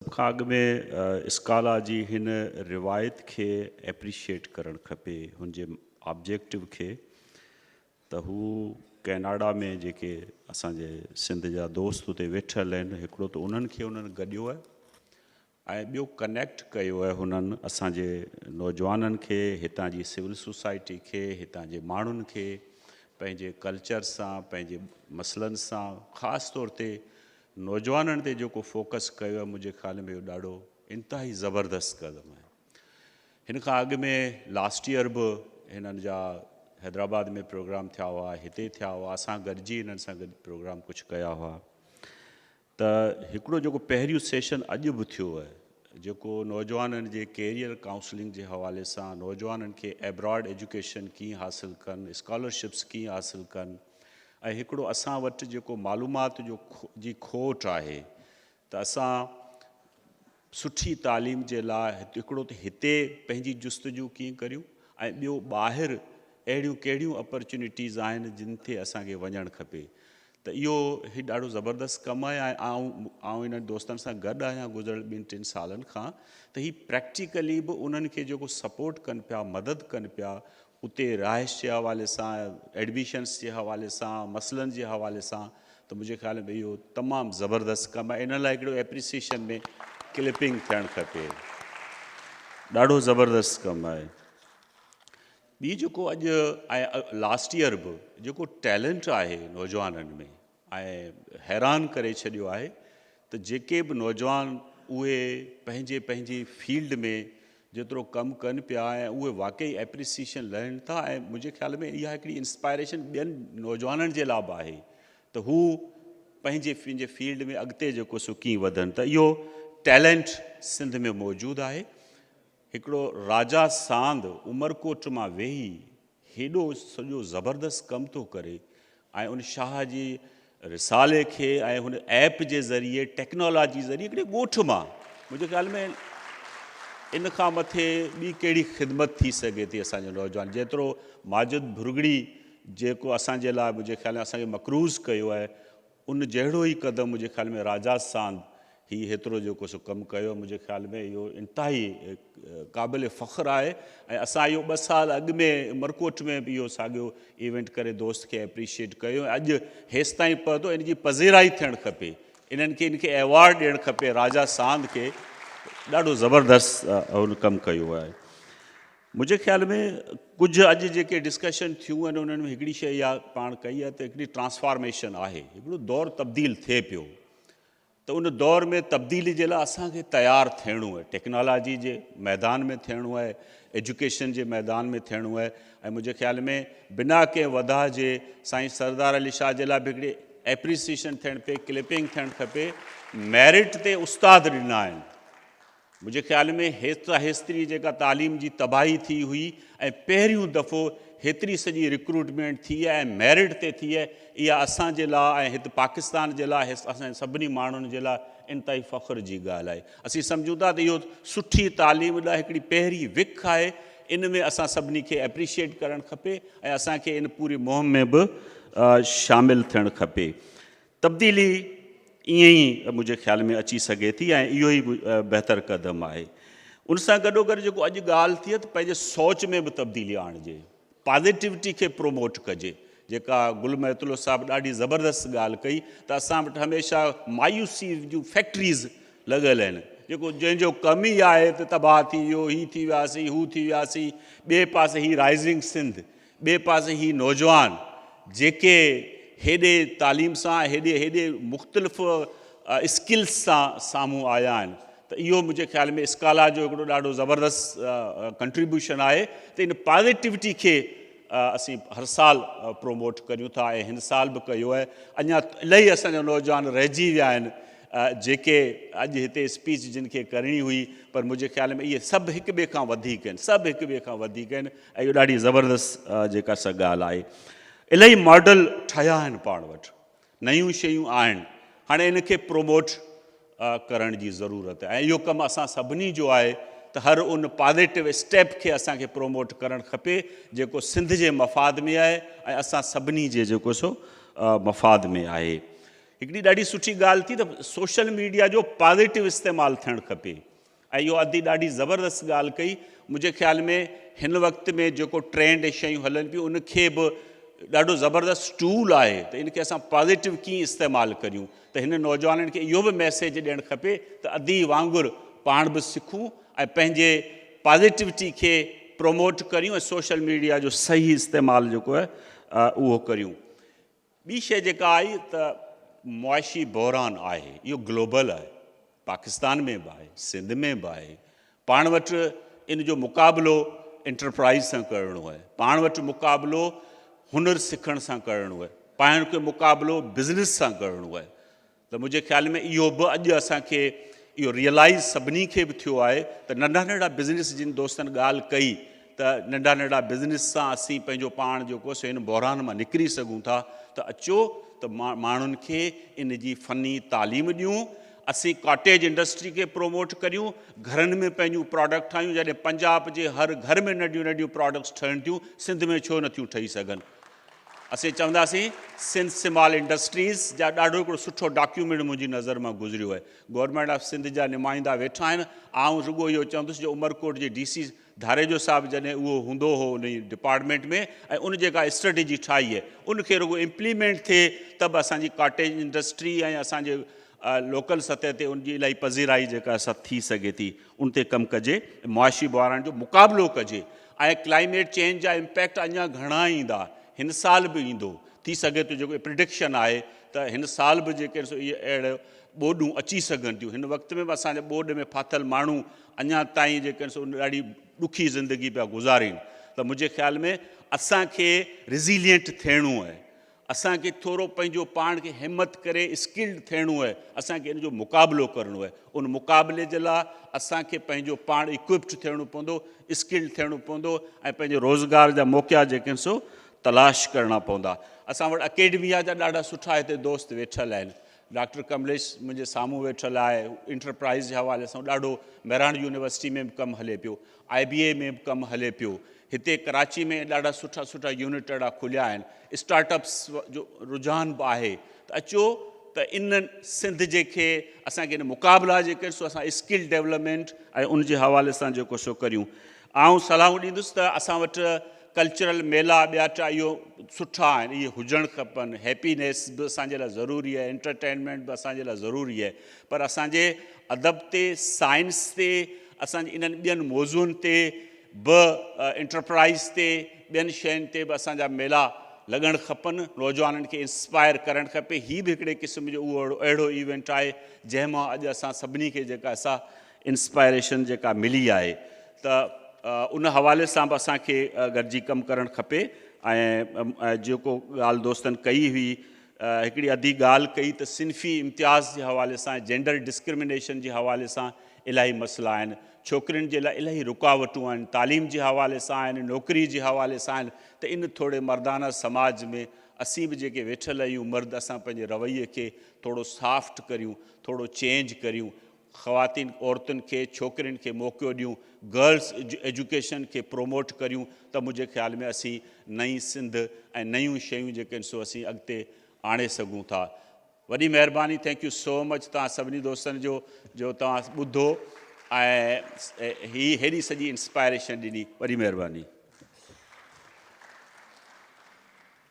खाग में स्काला जी हिन रिवायत के एप्रिशिएट करण खपे हुनजे ऑब्जेक्टिव के त हू कैनेडा में जेके असांजे सिंध जा दोस्त उते वेठल आहिनि हिकिड़ो त उन्हनि खे उन्हनि गॾियो आहे ऐं ॿियो कनेक्ट कयो आहे हुननि असांजे नौजवाननि खे हितां जी सिविल सोसाइटी खे हितां जे माण्हुनि खे पंहिंजे कल्चर सां पंहिंजे मसइलनि सां ख़ासि तौर ते नौजवाननि ते जेको फोकस कयो आहे मुंहिंजे ख़्याल में इहो ॾाढो इंतिहाई ज़बरदस्त क़दम आहे। हिन खां अॻु में लास्ट ईयर बि हिननि जा हैदराबाद में प्रोग्राम थिया हुआ, हिते थिया हुआ, असां गॾिजी हिननि सां गॾु प्रोग्राम कुझु कया हुआ। त हिकिड़ो जेको पहिरियों सेशन अॼु बि थियो आहे जेको नौजवाननि जे कैरियर काउंसलिंग जे हवाले सां नौजवाननि खे एब्रॉड एजुकेशन कीअं हासिलु कनि, स्कॉलरशिप्स कीअं हासिलु कनि ऐं हिकिड़ो असां वटि जेको मालूमात जो जी खोट आहे त असां सुठी तालीम जे लाइ हिकिड़ो त हिते पंहिंजी जुस्तजू कीअं करियूं ऐं ॿियो ॿाहिरि अहिड़ियूं कहिड़ियूं अपॉर्चुनिटीज़ आहिनि जिन ते असांखे वञणु खपे। त इहो ॾाढो ज़बरदस्त कमु आहे ऐं आउं इन्हनि दोस्तनि सां गॾु आहियां गुज़िरियल 2-3 सालनि खां त हीअ प्रैक्टिकली बि उन्हनि खे जेको सपोर्ट कनि पिया, मदद कनि पिया उते रहाइश जे हवाले सां, एडमिशन्स जे हवाले सां, मसइलनि जे हवाले सां, त मुंहिंजे ख़्याल में इहो तमामु ज़बरदस्त कमु आहे। इन लाइ हिकिड़ो एप्रिसिएशन में क्लिपिंग थियणु खपे, ॾाढो ज़बरदस्त कमु आहे। ॿी जेको अॼु ऐं लास्ट ईयर बि जेको टैलेंट आहे नौजवाननि में ऐं हैरान करे छॾियो आहे त जेके बि नौजवान उहे पंहिंजे पंहिंजी फील्ड में जेतिरो कमु कनि पिया ऐं उहे वाक़ई एप्रिसिएशन लहनि था ऐं मुंहिंजे ख़्याल में इहा हिकिड़ी इंस्पायरेशन ॿियनि नौजवाननि जे लाइ बि आहे त हू पंहिंजे फील्ड में अॻिते जेको सो कीअं वधनि। त इहो टैलेंट सिंध में मौजूदु आहे। हिकिड़ो राजा सांद उमरकोट मां वेही हेॾो सॼो ज़बरदस्त कमु थो करे ऐं उन शाह जी रिसाले खे ऐं हुन ऐप जे ज़रिए टेक्नोलॉजी ज़रिए हिकिड़े ॻोठ मां मुंहिंजे ख़्याल में इन खां मथे ॿी कहिड़ी ख़िदमत थी सघे थी असांजो नौजवान जेतिरो माजिद भुरगड़ी जेको असांजे लाइ मुंहिंजे ख़्याल में असांखे मक़रूज़ कयो आहे उन जहिड़ो ई क़दम मुंहिंजे ख़्याल में राजा सांद ही हेतिरो जेको सो कमु कयो मुंहिंजे ख़्याल में इहो इंतिहाई क़ाबिल फ़ख़्रु आहे। ऐं असां इहो 2 साल अॻु में उमरकोट में बि इहो साॻियो इवेंट करे दोस्त खे एप्रिशिएट कयो ऐं अॼु हेसि ताईं पहुतो इन जी पज़ीराई थियणु खपे, इनखे एवॉर्ड ॾियणु खपे राजा सांद खे, ॾाढो ज़बरदस्त हुन कमु कयो आहे। मुंहिंजे ख़्याल में कुझु अॼु जेके डिस्कशन थियूं आहिनि उन्हनि में हिकिड़ी शइ इहा पाण कई आहे त हिकिड़ी ट्रांसफॉर्मेशन आहे, हिकिड़ो दौरु तब्दील थिए पियो त उन दौर में तब्दीली जे लाइ असांखे तयारु थियणो आहे, टेक्नोलॉजी जे मैदान में थियणो आहे, एजुकेशन जे मैदान में थियणो आहे ऐं मुंहिंजे ख़्याल में बिना कंहिं वधा जे साईं सरदार अली शाह जे लाइ बि हिकिड़ी एप्रिसिएशन थियणु खपे, क्लिपिंग थियणु खपे। मैरिट ते उस्ताद ॾिना आहिनि, मुंहिंजे ख़्याल में हेतिरी जेका तालीम जी तबाही थी हुई ऐं पहिरियों दफ़ो हेतिरी सॼी रिक्रूटमेंट थी आहे ऐं मेरिट ते थी आहे, इहा असांजे लाइ ऐं हिते पाकिस्तान जे लाइ असांजे सभिनी माण्हुनि जे लाइ इंतिहाई फ़ख़्र जी ॻाल्हि आहे। असीं सम्झूं था त इहो सुठी तालीम लाइ हिकिड़ी पहिरीं विख आहे, इन में असां सभिनी खे एप्रिशिएट करणु खपे ऐं असांखे इन पूरी मुहिम में बि शामिलु थियणु खपे। तब्दीली ईअं ई मुंहिंजे ख़्याल में अची सघे थी ऐं इहो ई बहितरु क़दम आहे। उन सां गॾोगॾु जेको अॼु ॻाल्हि थिए त पंहिंजे सोच में बि तब्दीली आणिजे, पॉज़िटिविटी खे प्रोमोट कजे। जेका गुल महतुल्लो साहिबु ॾाढी ज़बरदस्त ॻाल्हि कई त असां वटि हमेशह मायूसी जूं फैक्ट्रीज़ लॻल आहिनि, जेको जंहिंजो कमु ई आहे त तबाह थी वियो, ही थी वियासीं, हू थी वियासीं, ॿिए पासे ही राइज़िंग सिंध, ॿिए पासे ही नौजवान जेके हेॾे तालीम सां हेॾे मुख़्तलिफ़ स्किल्स सां साम्हूं आया आहिनि। त इहो मुंहिंजे ख़्याल में स्काला जो हिकिड़ो ॾाढो ज़बरदस्त कंट्रीब्यूशन आहे त इन पॉज़िटिविटी खे असीं हर साल प्रोमोट करियूं था ऐं हिन साल बि कयो आहे। अञा इलाही असांजा नौजवान रहिजी विया आहिनि जेके अॼु हिते स्पीच जिन खे करणी हुई, पर मुंहिंजे ख़्याल में इहे सभु हिक ॿिए खां वधीक आहिनि, सभु हिक ॿिए खां वधीक आहिनि ऐं इहो ॾाढी ज़बरदस्त जेका सा ॻाल्हि आहे। इलाही मॉडल ठहिया आहिनि पाण वटि, नयूं शयूं आहिनि, हाणे इनखे प्रोमोट करण जी ज़रूरत आहे ऐं इहो कमु असां सभिनी जो आहे त हर उन पॉज़िटिव स्टेप खे असांखे प्रोमोट करणु खपे जेको सिंध जे मफ़ाद में आहे ऐं असां सभिनी जे जेको सो मफ़ाद में आहे। हिकिड़ी ॾाढी सुठी ॻाल्हि थी त सोशल मीडिया जो पॉज़िटिव इस्तेमालु थियणु खपे ऐं इहो अदी ॾाढी ज़बरदस्त ॻाल्हि कई। मुंहिंजे ख़्याल में हिन वक़्त में जेको ट्रेंड ऐं शयूं हलनि पियूं उनखे बि ॾाढो ज़बरदस्त टूल आहे त इनखे असां पॉज़िटिव कीअं इस्तेमालु करियूं। त हिन नौजवाननि खे इहो बि मैसेज ॾियणु खपे त अदी वांगुरु पाण बि सिखूं ऐं पंहिंजे पॉज़िटिविटी खे प्रोमोट करियूं ऐं सोशल मीडिया जो सही इस्तेमालु जेको आहे उहो करियूं। ॿी शइ जेका आई त मुआशी बहरान आहे, इहो ग्लोबल आहे, पाकिस्तान में बि आहे, सिंध में बि आहे। पाण वटि इन जो मुक़ाबिलो एंटरप्राइज़ सां करिणो आहे, पाण वटि मुक़ाबिलो हुनर सिखण सां करिणो आहे, पाण खे मुक़ाबिलो बिज़नेस सां करिणो आहे। त मुंहिंजे ख़्याल में इहो बि अॼु असांखे इहो रियलाइज़ सभिनी खे बि थियो आहे त नंढा नंढा बिज़नेस जिन दोस्तनि ॻाल्हि कई त नंढा नंढा बिज़नेस सां असीं पंहिंजो पाण जेको आहे हिन बहरान मां निकिरी सघूं था। त अचो त माण्हुनि खे इन जी फ़नी तालीम ॾियूं, असीं कॉटेज इंडस्ट्री खे प्रोमोट करियूं, घरनि में पंहिंजूं प्रोडक्ट ठाहियूं। जॾहिं पंजाब जे हर घर में नंढियूं नंढियूं प्रोडक्ट्स ठहनि थियूं, सिंध में छो नथियूं ठही सघनि। असीं चवंदासीं सिंध स्मॉल इंडस्ट्रीज़ जा ॾाढो हिकिड़ो सुठो डॉक्यूमेंट मुंहिंजी नज़र मां गुज़रियो आहे। गवर्नमेंट ऑफ सिंध जा नुमाइंदा वेठा आहिनि। आउं रुॻो इहो चवंदुसि जो उमरकोट जे DC धारेजो साहिबु जॾहिं उहो हूंदो हो उन डिपार्टमेंट में ऐं उन जेका स्ट्रेटेजी ठाही आहे उनखे रुॻो इम्प्लीमेंट थिए त बि असांजी कॉटेज इंडस्ट्री ऐं असांजे लोकल सतह ते उनजी इलाही पज़ीराई जेका असां थी सघे थी, उन ते कमु कजे, मुआशी बहरान जो मुक़ाबिलो कजे। ऐं क्लाइमेट चेंज जा इम्पैक्ट अञा घणा ईंदा, हिन साल बि ईंदो, थी सघे थो जेको प्रिडिक्शन आहे त हिन साल बि जेके इहे अहिड़े ॿोॾूं अची सघनि थियूं। हिन वक़्त में बि असांजे ॿोॾ में फाथल माण्हू अञा ताईं जेके ॾाढी ॾुखी ज़िंदगी पिया गुज़ारीनि। त मुंहिंजे ख़्याल में असांखे रिज़िलियंट थियणो आहे, असांखे थोरो पंहिंजो पाण खे हिमत करे स्किल्ड थियणो आहे, असांखे इन जो मुक़ाबिलो करिणो आहे। उन मुक़ाबले जे लाइ असांखे पंहिंजो पाण इक्विप्ड थियणो पवंदो, स्किल्ड थियणो पवंदो ऐं पंहिंजे रोज़गार जा मौक़ा जेके आहिनि सो तलाश करणा पवंदा। असां वटि अकेडमिया जा ॾाढा सुठा हिते दोस्त वेठल आहिनि। डॉक्टर कमलेश मुंहिंजे साम्हूं वेठल आहे, इंटरप्राइज़ जे हवाले सां ॾाढो मेरान यूनिवर्सिटी में बि कमु हले पियो, IBA में बि कमु हले पियो। हिते कराची में ॾाढा सुठा सुठा यूनिट अहिड़ा खुलिया आहिनि, स्टार्टअप्स जो रुझान बि आहे। त अचो त इन सिंध जेके असांखे इन मुक़ाबिला जेके सो असां स्किल डेवलपमेंट ऐं उनजे हवाले सां जेको सो करियूं। आउं सलाहूं ॾींदुसि त असां वटि कल्चरल मेला ॿिया टा इहो सुठा आहिनि, इहे हुजणु खपनि। हैप्पीनेस बि असांजे लाइ ज़रूरी आहे, एंटरटेनमेंट बि असांजे लाइ ज़रूरी आहे, पर असांजे अदब ते, साइंस ते, असांजे इन्हनि ॿियनि मौज़ुअनि ते बि, इंटरप्राइज़ ते, ॿियनि शयुनि ते बि असांजा मेला लॻणु खपनि। नौजवाननि खे इंस्पायर करणु खपे। हीअ बि हिकिड़े क़िस्म जो उहो अहिड़ो इवेंट आहे जंहिंमां अॼु असां सभिनी खे जेका असां इंस्पायरेशन जेका मिली आहे। त उन हवाले सां बि असांखे गॾिजी कमु करणु खपे। ऐं जेको ॻाल्हि दोस्तनि कई हुई, हिकिड़ी अधी ॻाल्हि कई त सिन्फ़ी इम्तियाज़ जे हवाले सां, जेंडर डिस्क्रिमिनेशन जे हवाले सां इलाही मसइला आहिनि। छोकिरियुनि जे लाइ इलाही रुकावटूं आहिनि, तालीम जे हवाले सां आहिनि, नौकिरी जे हवाले सां आहिनि। त इन थोरे मर्दाना समाज में असीं बि जेके वेठल आहियूं मर्द, असां पंहिंजे रवैये खे थोरो सॉफ्ट करियूं, थोरो चेंज करियूं, ख़वातीन औरतुनि खे, छोकिरियुनि खे मौक़ो ॾियूं, गर्ल्स एजुकेशन खे प्रोमोट करियूं। त मुंहिंजे ख़्याल में असीं नई सिंध ऐं नयूं शयूं जेके आहिनि सो असीं अॻिते आणे सघूं था। वॾी महिरबानी, थैंक यू सो मच तव्हां सभिनी दोस्तनि जो तव्हां ॿुधो ऐं हेॾी सॼी इंस्पायरेशन ॾिनी। वॾी महिरबानी।